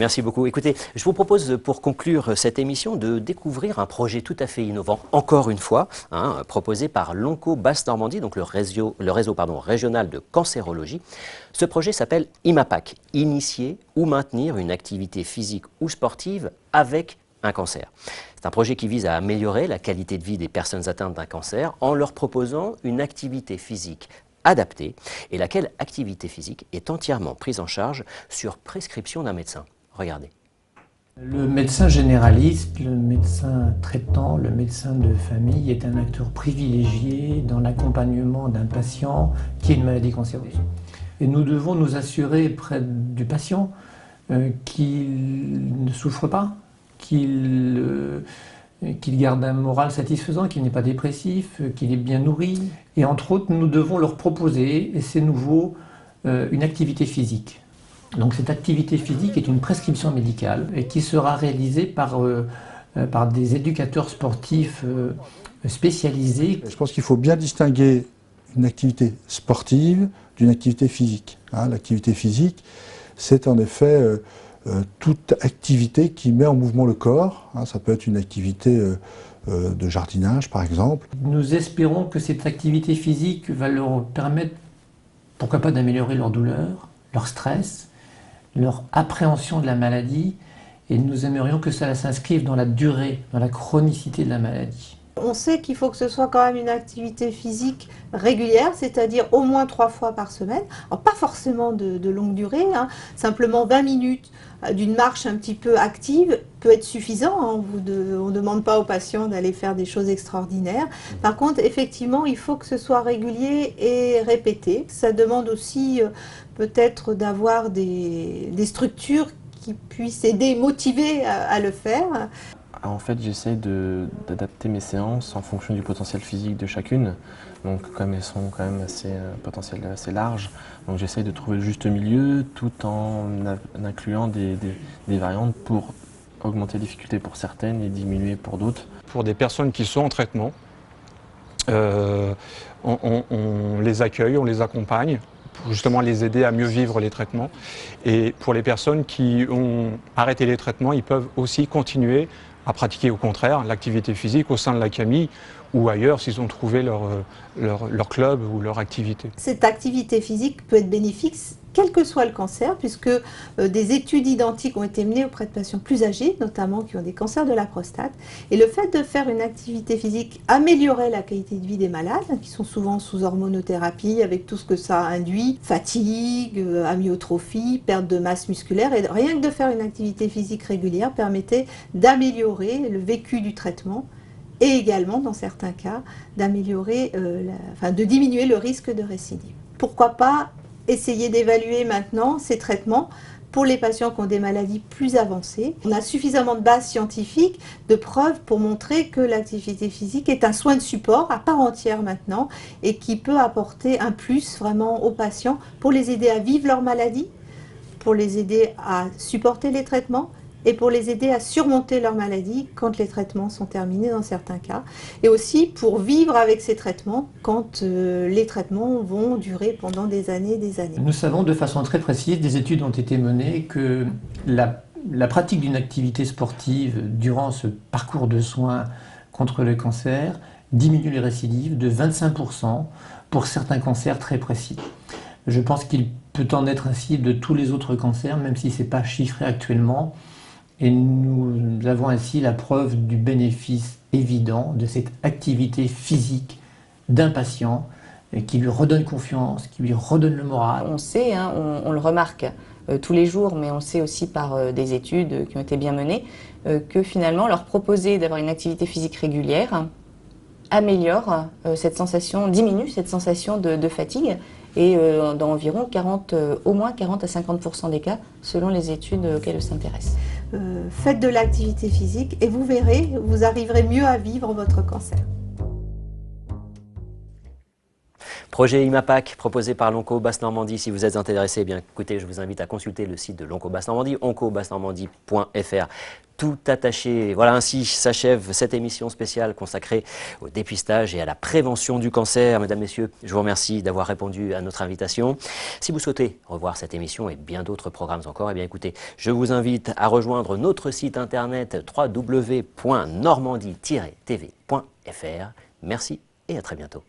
Merci beaucoup. Écoutez, je vous propose pour conclure cette émission de découvrir un projet tout à fait innovant, encore une fois, proposé par l'Onco Basse-Normandie, donc le réseau régional de cancérologie. Ce projet s'appelle IMAPAC, initier ou maintenir une activité physique ou sportive avec un cancer. C'est un projet qui vise à améliorer la qualité de vie des personnes atteintes d'un cancer en leur proposant une activité physique adaptée et laquelle activité physique est entièrement prise en charge sur prescription d'un médecin. Regardez. Le médecin généraliste, le médecin traitant, le médecin de famille est un acteur privilégié dans l'accompagnement d'un patient qui a une maladie cancéreuse. Et nous devons nous assurer près du patient qu'il ne souffre pas, qu'il garde un moral satisfaisant, qu'il n'est pas dépressif, qu'il est bien nourri. Et entre autres, nous devons leur proposer, et c'est nouveau, une activité physique. Donc cette activité physique est une prescription médicale et qui sera réalisée par des éducateurs sportifs spécialisés. Je pense qu'il faut bien distinguer une activité sportive d'une activité physique. L'activité physique, c'est en effet toute activité qui met en mouvement le corps. Ça peut être une activité de jardinage par exemple. Nous espérons que cette activité physique va leur permettre, pourquoi pas, d'améliorer leur douleur, leur stress, leur appréhension de la maladie, et nous aimerions que cela s'inscrive dans la durée, dans la chronicité de la maladie. On sait qu'il faut que ce soit quand même une activité physique régulière, c'est-à-dire au moins 3 fois par semaine. Alors, pas forcément de longue durée, simplement 20 minutes d'une marche un petit peu active peut être suffisant. On ne demande pas aux patients d'aller faire des choses extraordinaires. Par contre, effectivement, il faut que ce soit régulier et répété. Ça demande aussi peut-être d'avoir des structures qui puissent aider, motiver à le faire. En fait, j'essaie d'adapter mes séances en fonction du potentiel physique de chacune. Donc, comme elles sont quand même potentiel assez larges, donc j'essaie de trouver le juste milieu tout en incluant des variantes pour augmenter la difficulté pour certaines et diminuer pour d'autres. Pour des personnes qui sont en traitement, on les accueille, on les accompagne pour justement les aider à mieux vivre les traitements. Et pour les personnes qui ont arrêté les traitements, ils peuvent aussi continuer à pratiquer au contraire l'activité physique au sein de la CAMI ou ailleurs s'ils ont trouvé leur club ou leur activité. Cette activité physique peut être bénéfique quel que soit le cancer, puisque des études identiques ont été menées auprès de patients plus âgés, notamment qui ont des cancers de la prostate. Et le fait de faire une activité physique améliorait la qualité de vie des malades, qui sont souvent sous hormonothérapie, avec tout ce que ça induit, fatigue, amyotrophie, perte de masse musculaire. Et rien que de faire une activité physique régulière permettait d'améliorer le vécu du traitement et également, dans certains cas, d'améliorer, de diminuer le risque de récidive. Pourquoi pas essayer d'évaluer maintenant ces traitements pour les patients qui ont des maladies plus avancées. On a suffisamment de bases scientifiques, de preuves pour montrer que l'activité physique est un soin de support à part entière maintenant et qui peut apporter un plus vraiment aux patients pour les aider à vivre leur maladie, pour les aider à supporter les traitements et pour les aider à surmonter leur maladie quand les traitements sont terminés dans certains cas, et aussi pour vivre avec ces traitements quand les traitements vont durer pendant des années et des années. Nous savons de façon très précise, des études ont été menées, que la pratique d'une activité sportive durant ce parcours de soins contre le cancer diminue les récidives de 25% pour certains cancers très précis. Je pense qu'il peut en être ainsi de tous les autres cancers, même si ce n'est pas chiffré actuellement. Et nous avons ainsi la preuve du bénéfice évident de cette activité physique d'un patient qui lui redonne confiance, qui lui redonne le moral. On sait, on le remarque tous les jours, mais on sait aussi par des études qui ont été bien menées, que finalement leur proposer d'avoir une activité physique régulière améliore cette sensation, diminue cette sensation de fatigue, et dans environ au moins 40 à 50% des cas, selon les études auxquelles on s'intéresse. Faites de l'activité physique et vous verrez, vous arriverez mieux à vivre votre cancer. Projet IMAPAC proposé par l'Onco Basse-Normandie. Si vous êtes intéressé, eh bien écoutez, je vous invite à consulter le site de l'Onco Basse-Normandie, oncobasse-normandie.fr. tout attaché. Voilà, ainsi s'achève cette émission spéciale consacrée au dépistage et à la prévention du cancer. Mesdames, Messieurs, je vous remercie d'avoir répondu à notre invitation. Si vous souhaitez revoir cette émission et bien d'autres programmes encore, eh bien écoutez, je vous invite à rejoindre notre site internet www.normandie-tv.fr. Merci et à très bientôt.